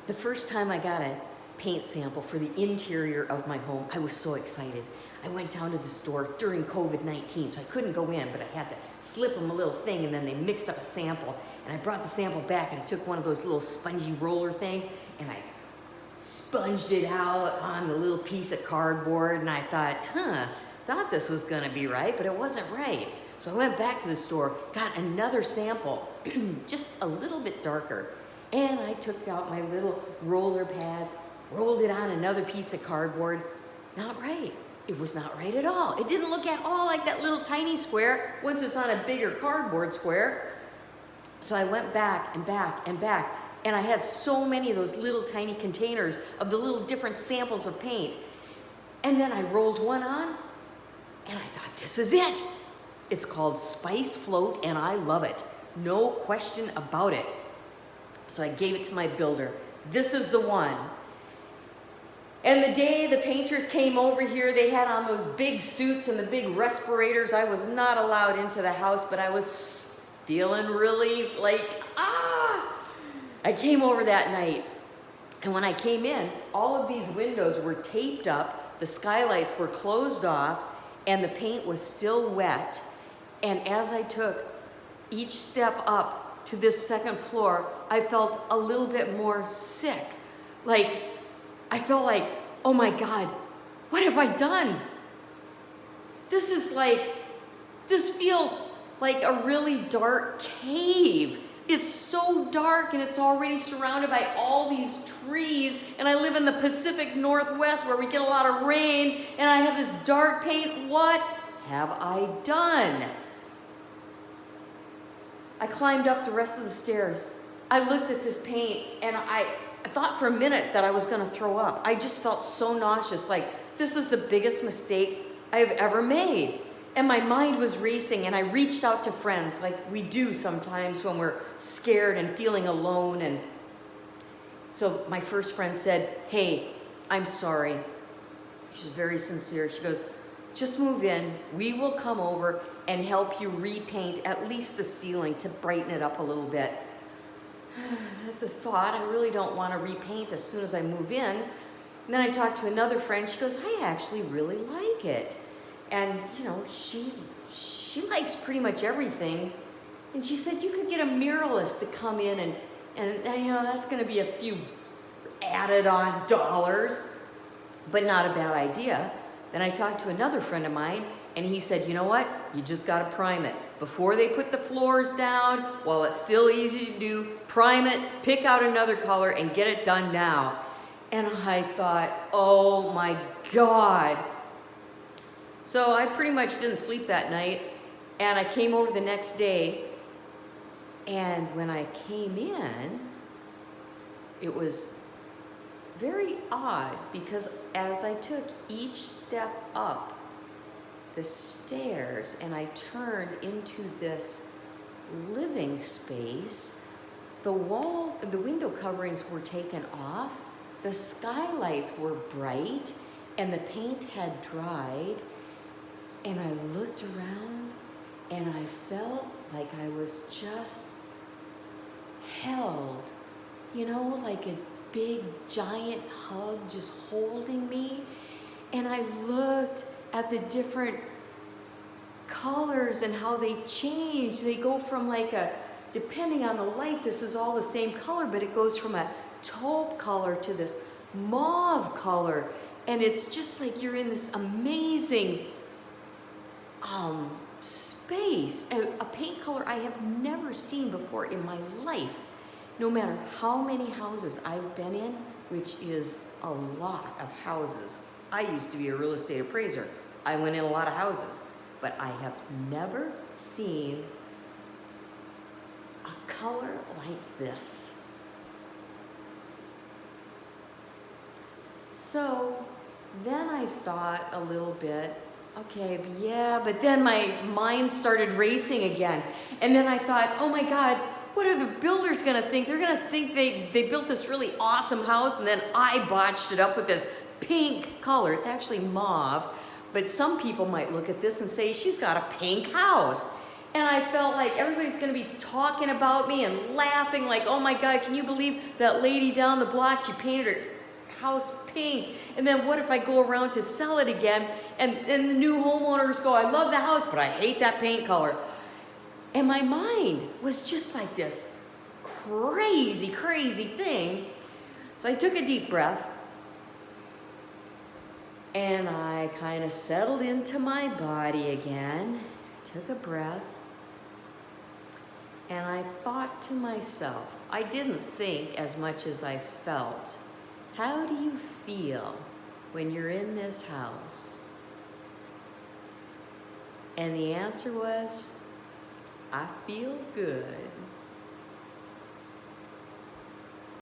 The first time I got a paint sample for the interior of my home, I was so excited. I went down to the store during COVID-19, so I couldn't go in, but I had to slip them a little thing, and then they mixed up a sample. And I brought the sample back, and I took one of those little spongy roller things, and I sponged it out on the little piece of cardboard, and I thought this was gonna be right, but it wasn't right. So I went back to the store, got another sample, just a little bit darker, and I took out my little roller pad, rolled it on another piece of cardboard. Not right. It was not right at all. It didn't look at all like that little tiny square once it's on a bigger cardboard square. So I went back and back and back, and I had so many of those little tiny containers of the little different samples of paint. And then I rolled one on, and I thought, this is it. It's called Spice Float, and I love it. No question about it. So I gave it to my builder. This is the one. And the day the painters came over here, they had on those big suits and the big respirators. I was not allowed into the house, but I was feeling really like, I came over that night, and when I came in, all of these windows were taped up, the skylights were closed off, and the paint was still wet. And as I took each step up to this second floor, I felt a little bit more sick. Like, I felt like, oh my God, what have I done? This feels like a really dark cave. It's so dark, and it's already surrounded by all these trees, and I live in the Pacific Northwest where we get a lot of rain, and I have this dark paint. What have I done? I climbed up the rest of the stairs. I looked at this paint, and I thought for a minute that I was gonna throw up. I just felt so nauseous, like this is the biggest mistake I've ever made. And my mind was racing, and I reached out to friends like we do sometimes when we're scared and feeling alone. And so my first friend said, hey, I'm sorry. She's very sincere. She goes, just move in. We will come over and help you repaint at least the ceiling to brighten it up a little bit. That's a thought. I really don't want to repaint as soon as I move in. And then I talked to another friend. She goes, I actually really like it. And, you know, she likes pretty much everything. And she said, you could get a muralist to come in, and you know, that's going to be a few added on dollars, but not a bad idea. Then I talked to another friend of mine, and he said, you know what? You just got to prime it. Before they put the floors down, while it's still easy to do, prime it, pick out another color, and get it done now. And I thought, oh my God. So I pretty much didn't sleep that night, and I came over the next day, and when I came in, it was very odd, because as I took each step up the stairs and I turned into this living space, the window coverings were taken off, the skylights were bright, and the paint had dried. And I looked around, and I felt like I was just held, you know, like a big giant hug just holding me. And I looked at the different colors and how they change. They go from depending on the light, this is all the same color, but it goes from a taupe color to this mauve color. And it's just like you're in this amazing space, a paint color I have never seen before in my life. No matter how many houses I've been in, which is a lot of houses. I used to be a real estate appraiser. I went in a lot of houses, but I have never seen a color like this. So then I thought a little bit, okay, yeah, but then my mind started racing again. And then I thought, oh my God, what are the builders gonna think? They're gonna think they built this really awesome house, and then I botched it up with this pink color. It's actually mauve, but some people might look at this and say, she's got a pink house. And I felt like everybody's gonna be talking about me and laughing like, oh my God, can you believe that lady down the block, she painted her house pink. And then what if I go around to sell it again and the new homeowners go, I love the house, but I hate that paint color. And my mind was just like this crazy, crazy thing. So I took a deep breath and I kind of settled into my body again, took a breath, and I thought to myself, I didn't think as much as I felt, how do you feel when you're in this house? And the answer was, I feel good.